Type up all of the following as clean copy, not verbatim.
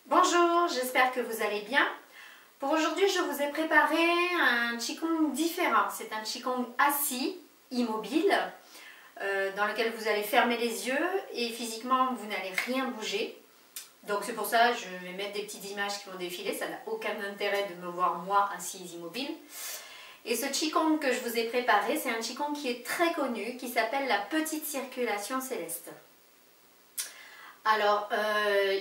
Bonjour, j'espère que vous allez bien. Pour aujourd'hui, je vous ai préparé un Qigong différent. C'est un Qigong assis, immobile, dans lequel vous allez fermer les yeux et physiquement, vous n'allez rien bouger. Donc c'est pour ça que je vais mettre des petites images qui vont défiler. Ça n'a aucun intérêt de me voir moi assise immobile. Et ce Qigong que je vous ai préparé, c'est un Qigong qui est très connu, qui s'appelle la petite circulation céleste. Alors,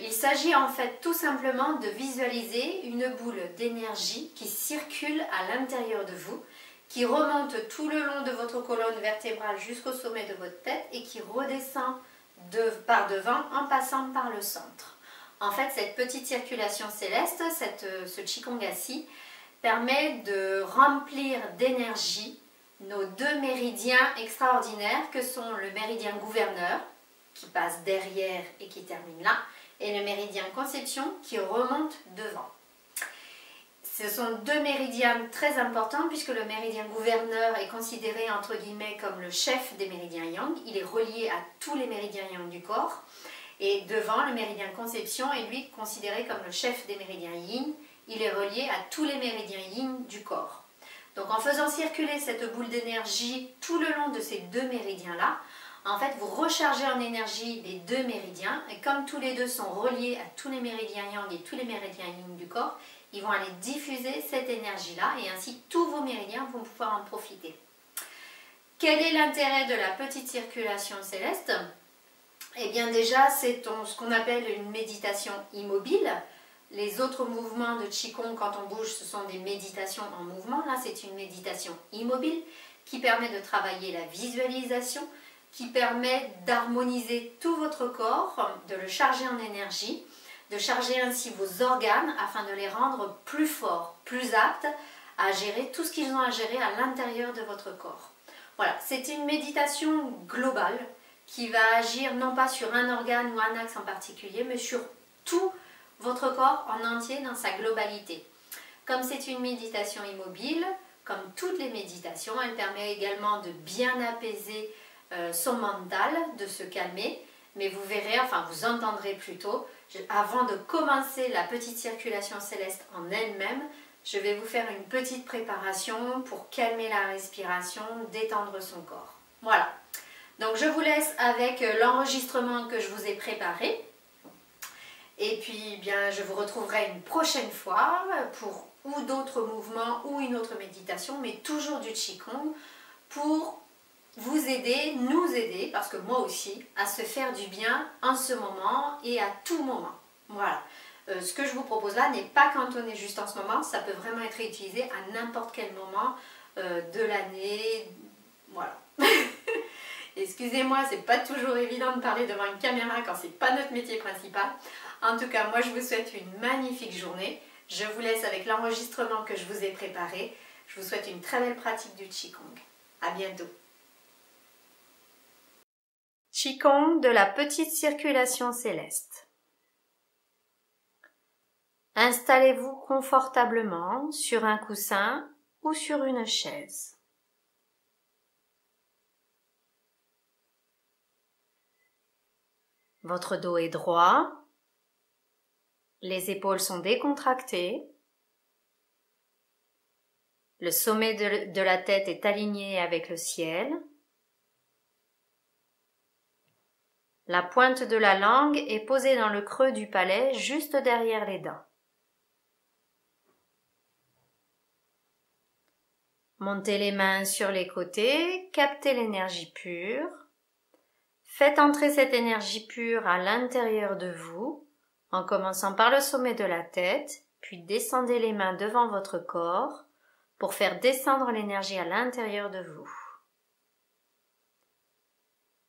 il s'agit en fait tout simplement de visualiser une boule d'énergie qui circule à l'intérieur de vous, qui remonte tout le long de votre colonne vertébrale jusqu'au sommet de votre tête et qui redescend par devant en passant par le centre. En fait, cette petite circulation céleste, ce Qigong assis, permet de remplir d'énergie nos deux méridiens extraordinaires que sont le méridien gouverneur, qui passe derrière et qui termine là, et le méridien conception qui remonte devant. Ce sont deux méridiens très importants puisque le méridien gouverneur est considéré entre guillemets comme le chef des méridiens yang. Il est relié à tous les méridiens yang du corps. Et devant, le méridien conception est lui considéré comme le chef des méridiens yin. Il est relié à tous les méridiens yin du corps. Donc en faisant circuler cette boule d'énergie tout le long de ces deux méridiens-là, en fait, vous rechargez en énergie les deux méridiens et comme tous les deux sont reliés à tous les méridiens yang et tous les méridiens yin du corps, ils vont aller diffuser cette énergie-là et ainsi tous vos méridiens vont pouvoir en profiter. Quel est l'intérêt de la petite circulation céleste? Eh bien déjà, c'est ce qu'on appelle une méditation immobile. Les autres mouvements de Qigong, quand on bouge, ce sont des méditations en mouvement. Là, c'est une méditation immobile qui permet de travailler la visualisation, qui permet d'harmoniser tout votre corps, de le charger en énergie, de charger ainsi vos organes afin de les rendre plus forts, plus aptes à gérer tout ce qu'ils ont à gérer à l'intérieur de votre corps. Voilà, c'est une méditation globale qui va agir non pas sur un organe ou un axe en particulier, mais sur tout votre corps en entier dans sa globalité. Comme c'est une méditation immobile, comme toutes les méditations, elle permet également de bien apaiser son mental, de se calmer, mais vous verrez, enfin vous entendrez plutôt, avant de commencer la petite circulation céleste en elle-même, je vais vous faire une petite préparation pour calmer la respiration, détendre son corps. Voilà, donc je vous laisse avec l'enregistrement que je vous ai préparé, et puis bien je vous retrouverai une prochaine fois pour ou d'autres mouvements ou une autre méditation, mais toujours du Qigong pour vous aider, nous aider, parce que moi aussi, à se faire du bien en ce moment et à tout moment. Voilà. Ce que je vous propose là n'est pas cantonné juste en ce moment, ça peut vraiment être utilisé à n'importe quel moment de l'année. Voilà. Excusez-moi, c'est pas toujours évident de parler devant une caméra quand c'est pas notre métier principal. En tout cas, moi je vous souhaite une magnifique journée. Je vous laisse avec l'enregistrement que je vous ai préparé. Je vous souhaite une très belle pratique du Qigong. À bientôt. Qigong de la petite circulation céleste. Installez-vous confortablement sur un coussin ou sur une chaise. Votre dos est droit, les épaules sont décontractées, le sommet de la tête est aligné avec le ciel. La pointe de la langue est posée dans le creux du palais, juste derrière les dents. Montez les mains sur les côtés, captez l'énergie pure. Faites entrer cette énergie pure à l'intérieur de vous, en commençant par le sommet de la tête, puis descendez les mains devant votre corps pour faire descendre l'énergie à l'intérieur de vous.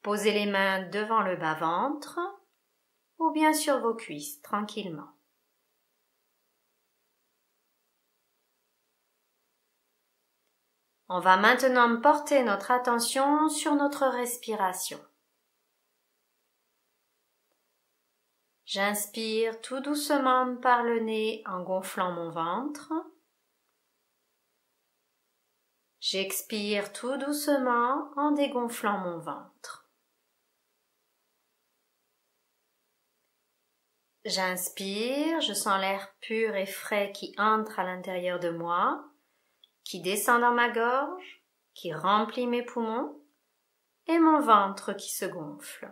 Posez les mains devant le bas-ventre ou bien sur vos cuisses, tranquillement. On va maintenant porter notre attention sur notre respiration. J'inspire tout doucement par le nez en gonflant mon ventre. J'expire tout doucement en dégonflant mon ventre. J'inspire, je sens l'air pur et frais qui entre à l'intérieur de moi, qui descend dans ma gorge, qui remplit mes poumons et mon ventre qui se gonfle.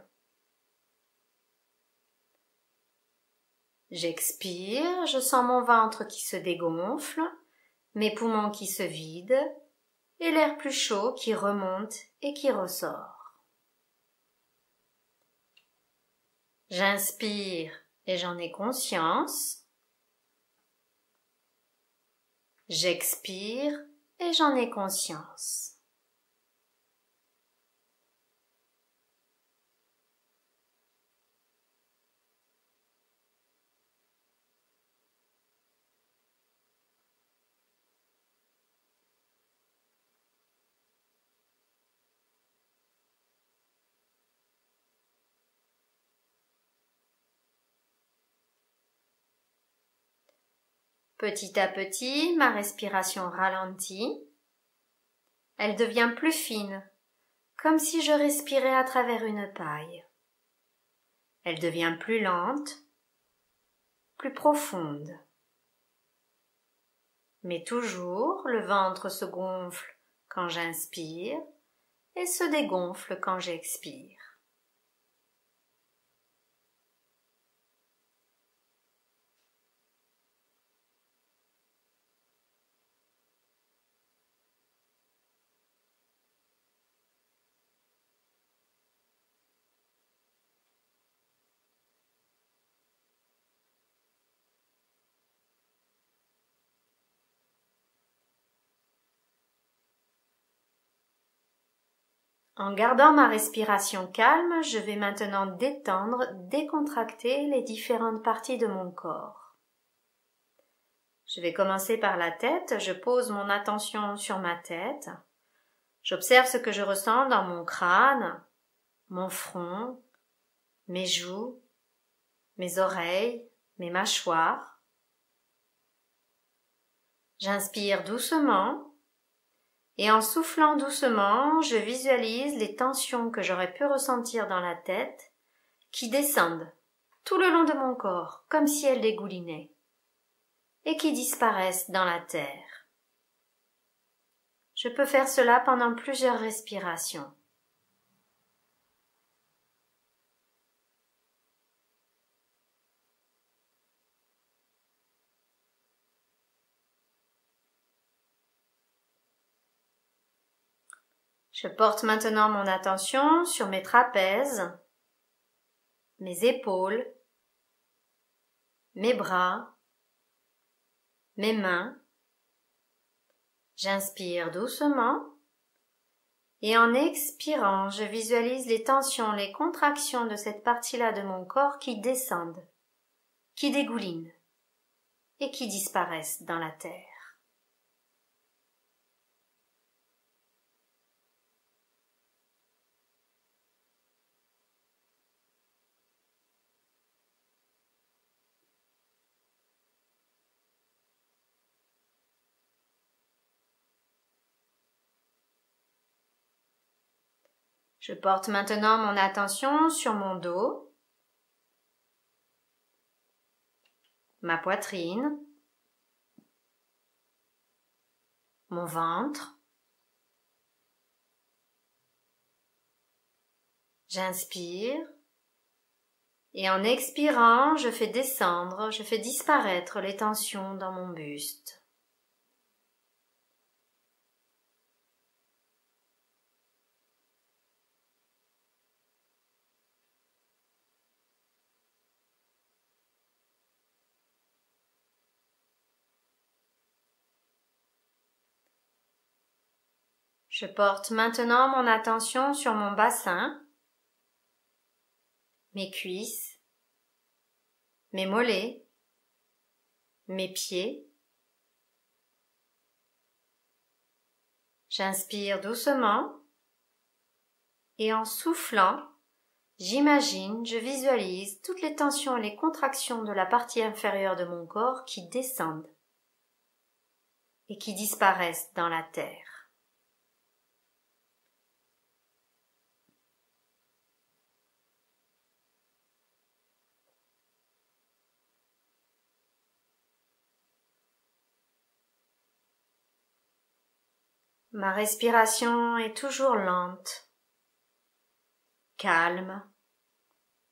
J'expire, je sens mon ventre qui se dégonfle, mes poumons qui se vident et l'air plus chaud qui remonte et qui ressort. J'inspire et j'en ai conscience. J'expire et j'en ai conscience. Petit à petit, ma respiration ralentit. Elle devient plus fine, comme si je respirais à travers une paille. Elle devient plus lente, plus profonde. Mais toujours, le ventre se gonfle quand j'inspire et se dégonfle quand j'expire. En gardant ma respiration calme, je vais maintenant détendre, décontracter les différentes parties de mon corps. Je vais commencer par la tête, je pose mon attention sur ma tête. J'observe ce que je ressens dans mon crâne, mon front, mes joues, mes oreilles, mes mâchoires. J'inspire doucement et en soufflant doucement, je visualise les tensions que j'aurais pu ressentir dans la tête qui descendent tout le long de mon corps comme si elles dégoulinaient et qui disparaissent dans la terre. Je peux faire cela pendant plusieurs respirations. Je porte maintenant mon attention sur mes trapèzes, mes épaules, mes bras, mes mains. J'inspire doucement et en expirant, je visualise les tensions, les contractions de cette partie-là de mon corps qui descendent, qui dégoulinent et qui disparaissent dans la terre. Je porte maintenant mon attention sur mon dos, ma poitrine, mon ventre. J'inspire et en expirant, je fais descendre, je fais disparaître les tensions dans mon buste. Je porte maintenant mon attention sur mon bassin, mes cuisses, mes mollets, mes pieds. J'inspire doucement et en soufflant, j'imagine, je visualise toutes les tensions et les contractions de la partie inférieure de mon corps qui descendent et qui disparaissent dans la terre. Ma respiration est toujours lente, calme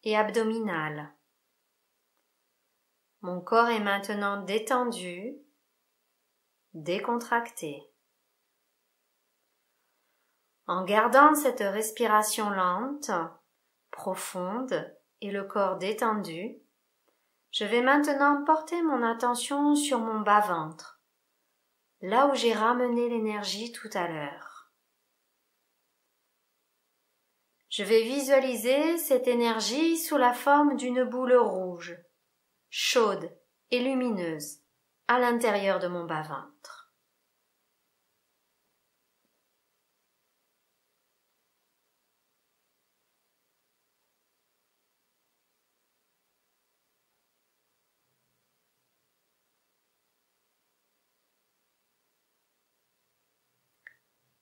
et abdominale. Mon corps est maintenant détendu, décontracté. En gardant cette respiration lente, profonde et le corps détendu, je vais maintenant porter mon attention sur mon bas-ventre, là où j'ai ramené l'énergie tout à l'heure. Je vais visualiser cette énergie sous la forme d'une boule rouge, chaude et lumineuse, à l'intérieur de mon bas-ventre.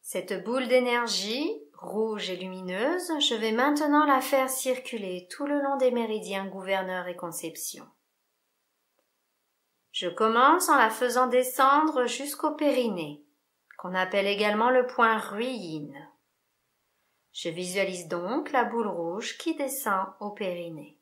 Cette boule d'énergie, rouge et lumineuse, je vais maintenant la faire circuler tout le long des méridiens gouverneurs et conception. Je commence en la faisant descendre jusqu'au périnée, qu'on appelle également le point Ruyin. Je visualise donc la boule rouge qui descend au périnée.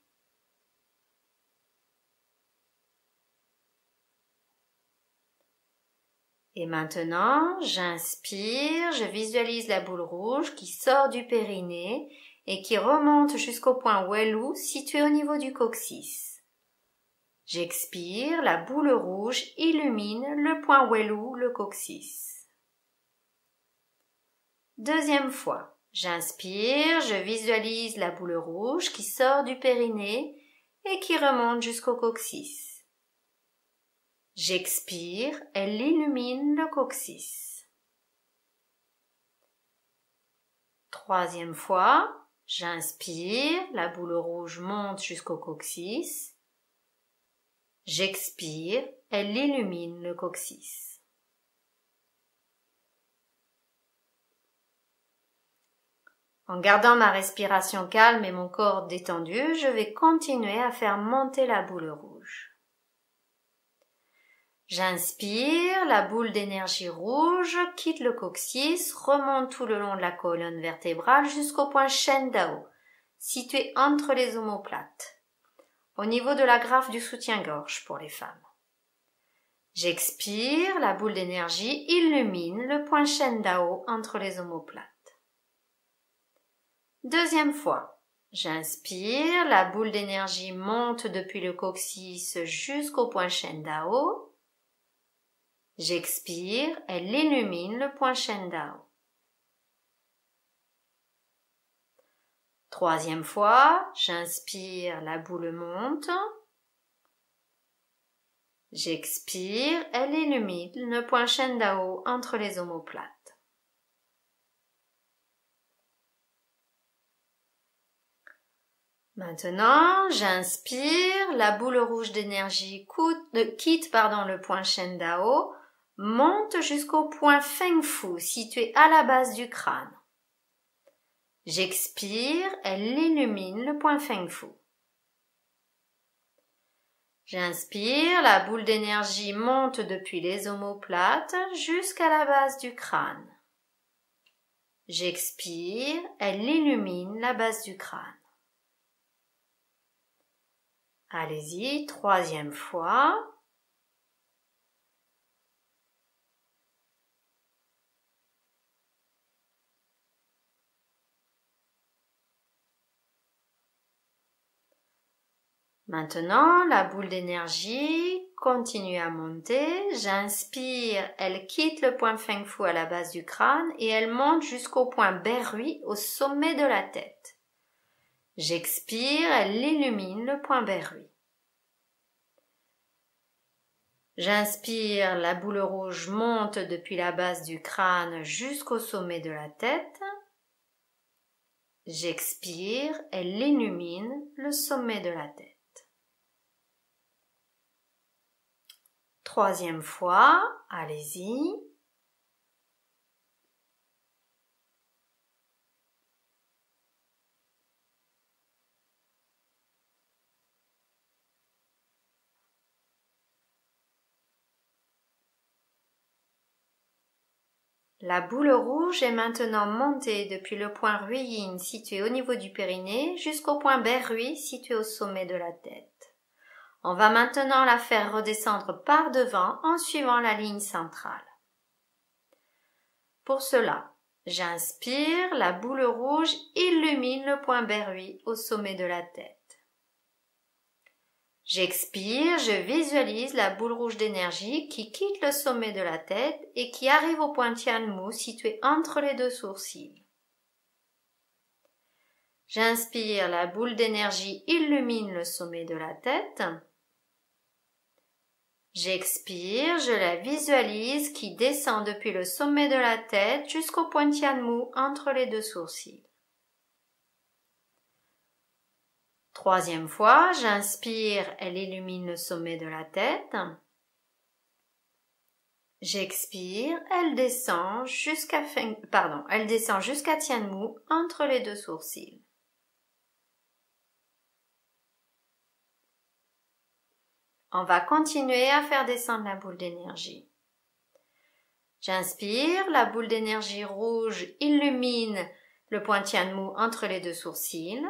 Et maintenant, j'inspire, je visualise la boule rouge qui sort du périnée et qui remonte jusqu'au point Wellu situé au niveau du coccyx. J'expire, la boule rouge illumine le point Wellu, le coccyx. Deuxième fois, j'inspire, je visualise la boule rouge qui sort du périnée et qui remonte jusqu'au coccyx. J'expire, elle illumine le coccyx. Troisième fois, j'inspire, la boule rouge monte jusqu'au coccyx. J'expire, elle illumine le coccyx. En gardant ma respiration calme et mon corps détendu, je vais continuer à faire monter la boule rouge. J'inspire, la boule d'énergie rouge quitte le coccyx, remonte tout le long de la colonne vertébrale jusqu'au point Shen Dao, situé entre les omoplates, au niveau de la graffe du soutien-gorge pour les femmes. J'expire, la boule d'énergie illumine le point Shen Dao entre les omoplates. Deuxième fois, j'inspire, la boule d'énergie monte depuis le coccyx jusqu'au point Shen Dao. J'expire, elle illumine le point Shen Dao. Troisième fois, j'inspire, la boule monte. J'expire, elle illumine le point Shen Dao entre les omoplates. Maintenant, j'inspire, la boule rouge d'énergie quitte le point Shen Dao, monte jusqu'au point Feng Fu situé à la base du crâne. J'expire, elle illumine le point Feng Fu. J'inspire, la boule d'énergie monte depuis les omoplates jusqu'à la base du crâne. J'expire, elle illumine la base du crâne. Allez-y, troisième fois. Maintenant, la boule d'énergie continue à monter. J'inspire, elle quitte le point Feng Fu à la base du crâne et elle monte jusqu'au point Berrui au sommet de la tête. J'expire, elle illumine le point Berrui. J'inspire, la boule rouge monte depuis la base du crâne jusqu'au sommet de la tête. J'expire, elle illumine le sommet de la tête. Troisième fois, allez-y. La boule rouge est maintenant montée depuis le point Ruyin situé au niveau du périnée jusqu'au point Berruy situé au sommet de la tête. On va maintenant la faire redescendre par devant en suivant la ligne centrale. Pour cela, j'inspire, la boule rouge illumine le point Berruy au sommet de la tête. J'expire, je visualise la boule rouge d'énergie qui quitte le sommet de la tête et qui arrive au point Tianmu situé entre les deux sourcils. J'inspire, la boule d'énergie illumine le sommet de la tête. J'expire, je la visualise qui descend depuis le sommet de la tête jusqu'au point Tianmu entre les deux sourcils. Troisième fois, j'inspire, elle illumine le sommet de la tête. J'expire, elle descend jusqu'à Tianmu entre les deux sourcils. On va continuer à faire descendre la boule d'énergie. J'inspire, la boule d'énergie rouge illumine le point Tianmu entre les deux sourcils.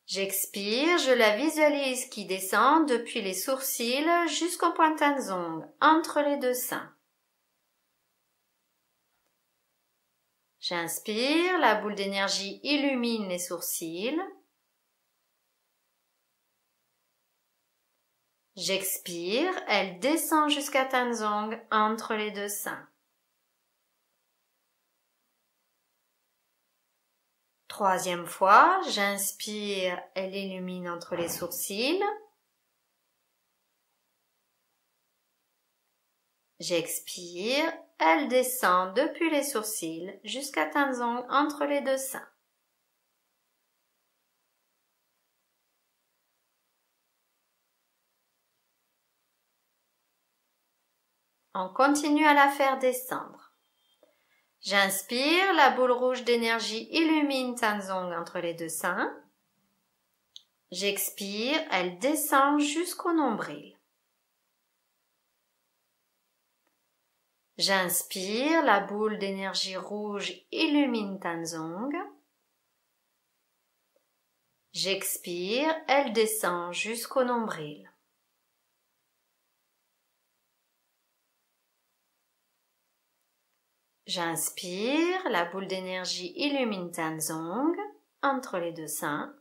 J'expire, je la visualise qui descend depuis les sourcils jusqu'au point Tanzong, entre les deux seins. J'inspire, la boule d'énergie illumine les sourcils. J'expire, elle descend jusqu'à Tanzong, entre les deux seins. Troisième fois, j'inspire, elle illumine entre les sourcils. J'expire, elle descend depuis les sourcils jusqu'à Tanzong entre les deux seins. On continue à la faire descendre. J'inspire, la boule rouge d'énergie illumine Tanzong entre les deux seins. J'expire, elle descend jusqu'au nombril. J'inspire, la boule d'énergie rouge illumine Tanzong. J'expire, elle descend jusqu'au nombril. J'inspire, la boule d'énergie illumine Tanzong entre les deux seins.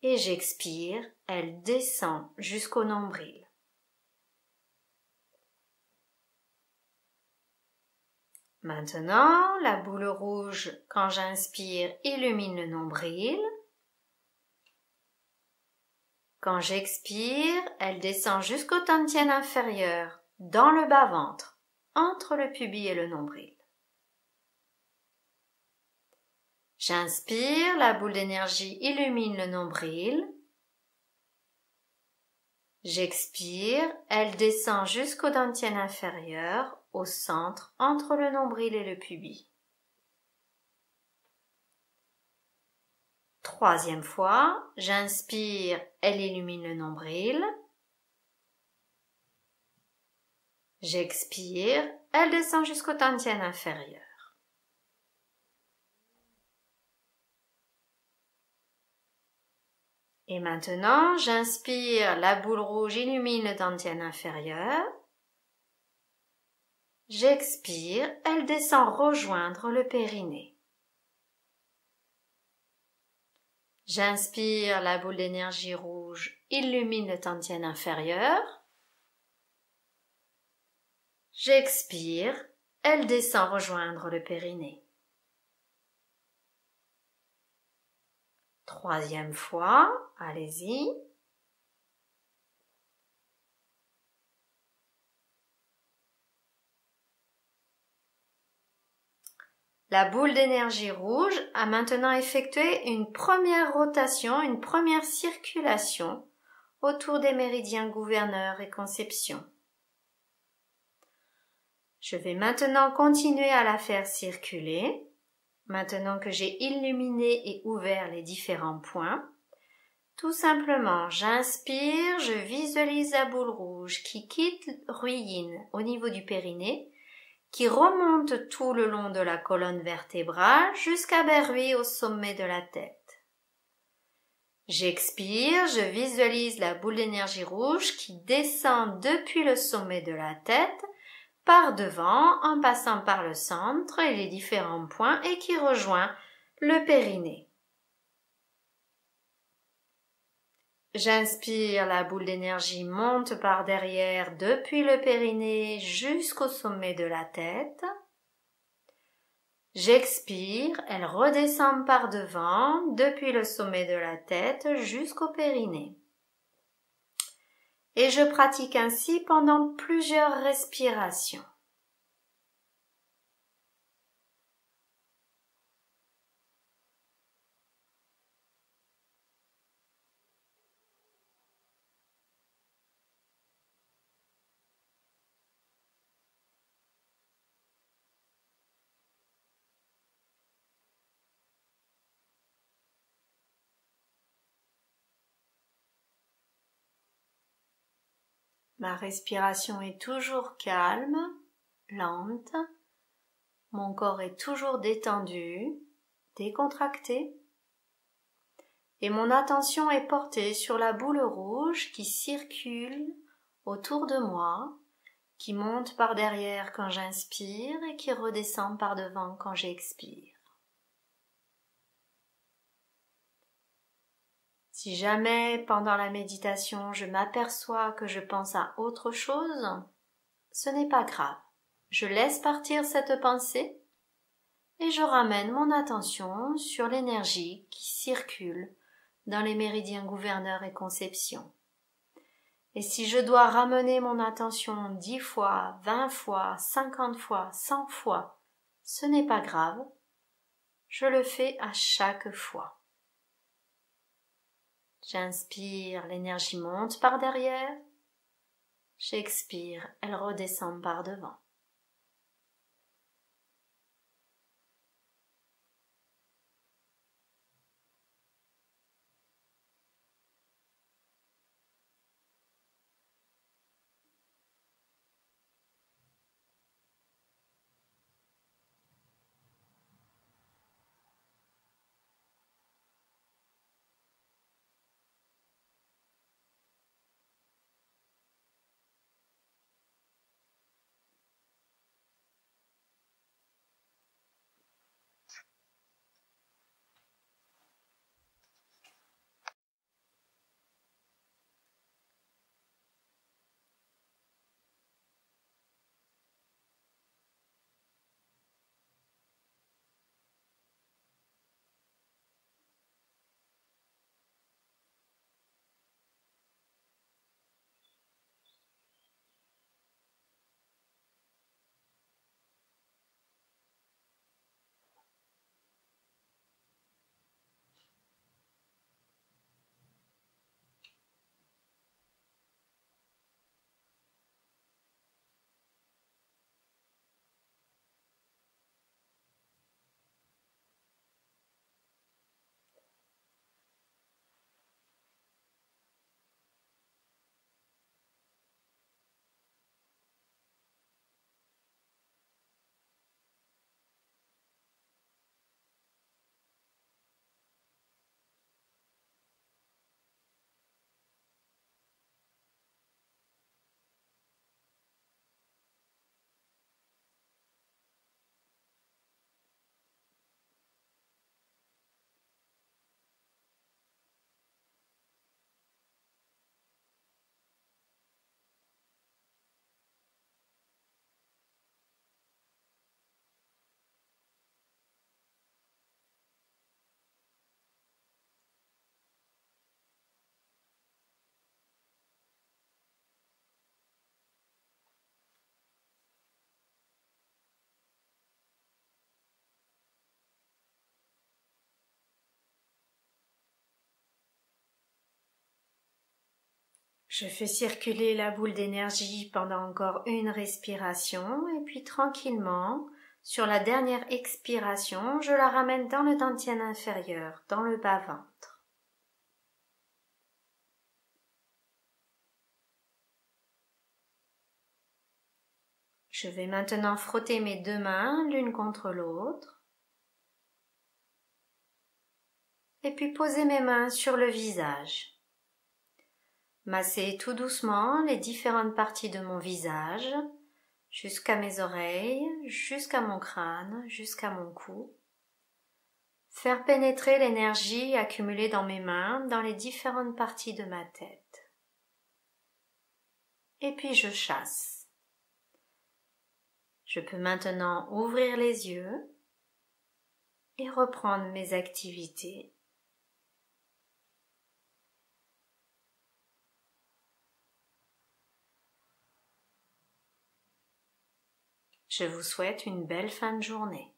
Et j'expire, elle descend jusqu'au nombril. Maintenant, la boule rouge, quand j'inspire, illumine le nombril. Quand j'expire, elle descend jusqu'au tantien inférieur, dans le bas-ventre, entre le pubis et le nombril. J'inspire, la boule d'énergie illumine le nombril. J'expire, elle descend jusqu'au dentier inférieur, au centre, entre le nombril et le pubis. Troisième fois, j'inspire, elle illumine le nombril. J'expire, elle descend jusqu'au tantien inférieur. Et maintenant, j'inspire, la boule rouge illumine le tantien inférieur. J'expire, elle descend rejoindre le périnée. J'inspire, la boule d'énergie rouge illumine le tantien inférieur. J'expire, elle descend rejoindre le périnée. Troisième fois, allez-y. La boule d'énergie rouge a maintenant effectué une première rotation, une première circulation autour des méridiens gouverneurs et conception. Je vais maintenant continuer à la faire circuler. Maintenant que j'ai illuminé et ouvert les différents points, Tout simplement, j'inspire, je visualise la boule rouge qui quitte Ruyin au niveau du périnée, qui remonte tout le long de la colonne vertébrale jusqu'à Berruy au sommet de la tête. J'expire, je visualise la boule d'énergie rouge qui descend depuis le sommet de la tête, par devant en passant par le centre et les différents points et qui rejoint le périnée. J'inspire, la boule d'énergie monte par derrière depuis le périnée jusqu'au sommet de la tête. J'expire, elle redescend par devant depuis le sommet de la tête jusqu'au périnée. Et je pratique ainsi pendant plusieurs respirations. Ma respiration est toujours calme, lente. Mon corps est toujours détendu, décontracté. Et mon attention est portée sur la boule rouge qui circule autour de moi, qui monte par derrière quand j'inspire et qui redescend par devant quand j'expire. Si jamais, pendant la méditation, je m'aperçois que je pense à autre chose, ce n'est pas grave. Je laisse partir cette pensée et je ramène mon attention sur l'énergie qui circule dans les méridiens gouverneurs et conception. Et si je dois ramener mon attention 10 fois, 20 fois, 50 fois, 100 fois, ce n'est pas grave. Je le fais à chaque fois. J'inspire, l'énergie monte par derrière. J'expire, elle redescend par devant. Je fais circuler la boule d'énergie pendant encore une respiration et puis tranquillement, sur la dernière expiration, je la ramène dans le dantian inférieur, dans le bas-ventre. Je vais maintenant frotter mes deux mains l'une contre l'autre et puis poser mes mains sur le visage. Masser tout doucement les différentes parties de mon visage jusqu'à mes oreilles, jusqu'à mon crâne, jusqu'à mon cou. Faire pénétrer l'énergie accumulée dans mes mains dans les différentes parties de ma tête. Et puis je chasse. Je peux maintenant ouvrir les yeux et reprendre mes activités. Je vous souhaite une belle fin de journée.